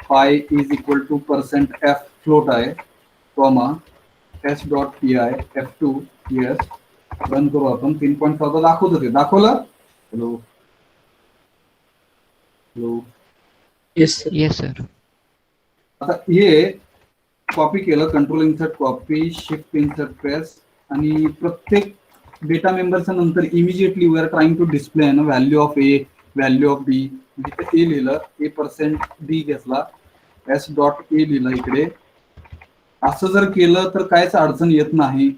pi is equal to %f float आहे, comma S dot P I f2 yes. Run करू आपण. 3.14 दाखवत होते, दाखवलं. Hello hello. Yes, sir. Yes, sir. आता हे कॉपी केलं, control insert copy, shift insert press, आणि प्रत्येक डेटा मेंबरच्या नंतर immediately we are trying to display ना value of A, value of B. इथे ए लिहिलं, A%B घेतला, एस डॉट ए लिहिलं इकडे. असं जर केलं तर कायच अडचण येत नाही.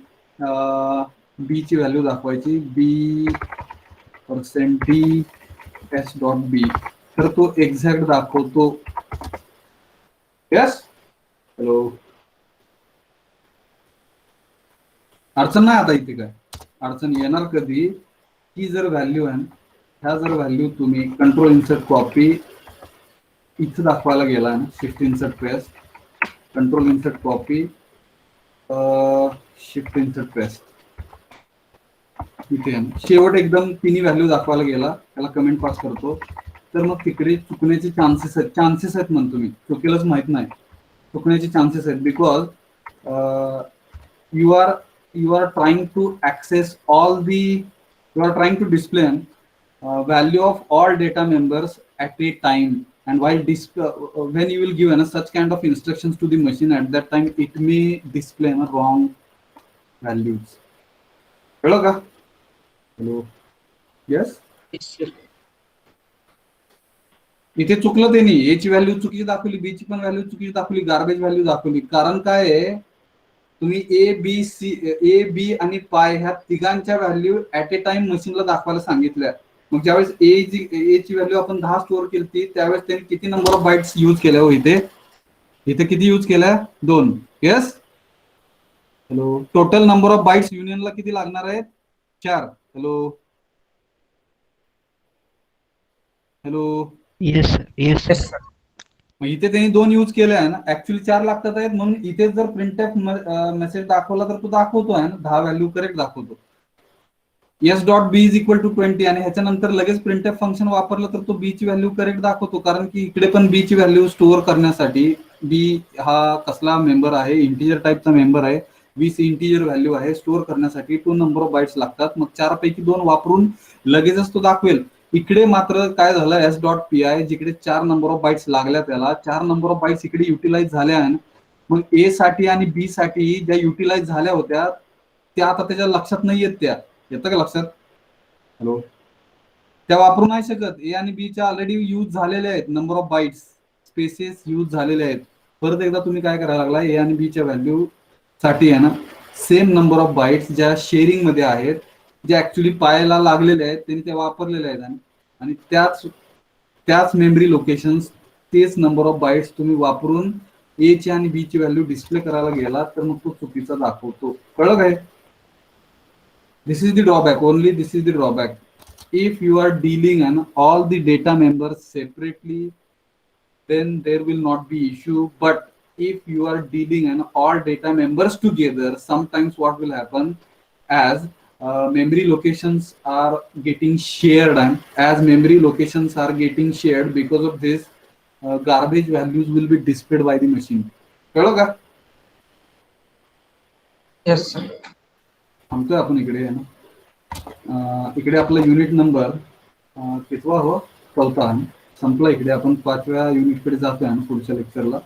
बी ची व्हॅल्यू दाखवायची, B%D एस डॉट बी, तर तो एक्झॅक्ट दाखवतो. यस. हॅलो. अडचण नाही आता इथे, काय अडचण येणार कधी की जर व्हॅल्यू आहे, ह्या जर व्हॅल्यू तुम्ही कंट्रोल इन्सर्ट कॉपी इथं दाखवायला गेला ना, shift insert press, control insert copy, shift insert press, इथे शेवट एकदम तिन्ही व्हॅल्यू दाखवायला गेला, त्याला कमेंट पास करतो, तर मग तिकडे चुकण्याचे चान्सेस आहेत म्हणतो मी, चुकेलच माहित नाही, चुकण्याचे चान्सेस आहेत. Because you are trying to access you are trying to display value of all data members at a time, and while when you will give such kind of instructions to the machine, at that time it may display wrong values. Hello ka? Hello. Yes. Yes, sir. इथे चुकलं त्यांनी, ए ची value चुकीची दाखवली, बी ची पण value चुकीची दाखवली, गार्बेज व्हॅल्यू दाखवली. कारण काय आहे, तुम्ही ए बी आणि पाय ह्या तिघांच्या व्हॅल्यू ऍट ए टाइम मशीनला दाखवायला सांगितल्या. मग ज्यावेळेस ए ची व्हॅल्यू आपण 10 स्टोअर केली, त्यावेळेस त्यांनी किती नंबर ऑफ बाइट्स यूज केल्या हो इथे किती यूज केल्या, 2. Yes. Hello. Total number of bytes युनियनला किती लागणार आहेत, 4. Hello hello. Yes, sir. Yes, sir. Yes, sir. मग इथे त्यांनी 2 यूज केले आहे ना, ऍक्च्युअली 4 लागतात आहेत, म्हणून इथे जर प्रिंटएफ मेसेज दाखवला तर तो दाखवतो आहे ना, 10 व्हॅल्यू करेक्ट दाखवतो. S dot B is equal to 20, आणि ह्याच्यानंतर लगेच प्रिंटएफ फंक्शन वापरलं तर तो बी ची व्हॅल्यू करेक्ट दाखवतो, कारण की इकडे पण बी ची व्हॅल्यू स्टोअर करण्यासाठी बी हा कसला मेंबर आहे, इंटिजर टाईपचा मेंबर आहे, 20 इंटिजर व्हॅल्यू आहे, स्टोअर करण्यासाठी 2 नंबर ऑफ बाईट्स लागतात. मग 4 पैकी 2 वापरून लगेचच तो दाखवेल. इकडे मात्र काय झालं, एस डॉट पी आय जिकडे 4 नंबर ऑफ बाईट्स लागल्या, त्याला 4 नंबर ऑफ बाईट्स इकडे युटिलाइज झाल्या. मग ए साठी आणि बी साठी ज्या युटिलाइज झाल्या होत्या त्या आता त्याच्या लक्षात नाही येत. त्या येतं का लक्षात? हॅलो, त्या वापरू नाही शकत. ए आणि बी च्या ऑलरेडी यूज झालेल्या आहेत, number of bytes spaces use झालेले आहेत. परत एकदा तुम्ही काय करायला लागला, ए आणि बी च्या व्हॅल्यू साठी आहे ना सेम नंबर ऑफ बाईट्स ज्या शेअरिंग मध्ये आहेत, जे ऍक्च्युली पायाला लागलेले आहेत, त्यांनी ते वापरलेले आहेत. आणि त्याच मेमरी लोकेशन्स, तेच नंबर ऑफ बाईट्स तुम्ही वापरून ए ची आणि बी ची व्हॅल्यू डिस्प्ले करायला गेला तर मग तो चुकीचा दाखवतो. कळलं काय? This is the drawback, only this is the drawback. If you are dealing and all the data members separately, then there will not be issue. But if you are dealing and all data members together, sometimes what will happen, as memory locations are getting shared, and as memory locations are getting shared, because of this, garbage values will be displayed by the machine. कळलं का? Yes, sir. थांबतोय आपण इकडे आहे ना. इकडे आपला unit number कितवा हो? 4था संपला. इकडे आपण 5व्या युनिट कडे जातोय पुढच्या लेक्चरला.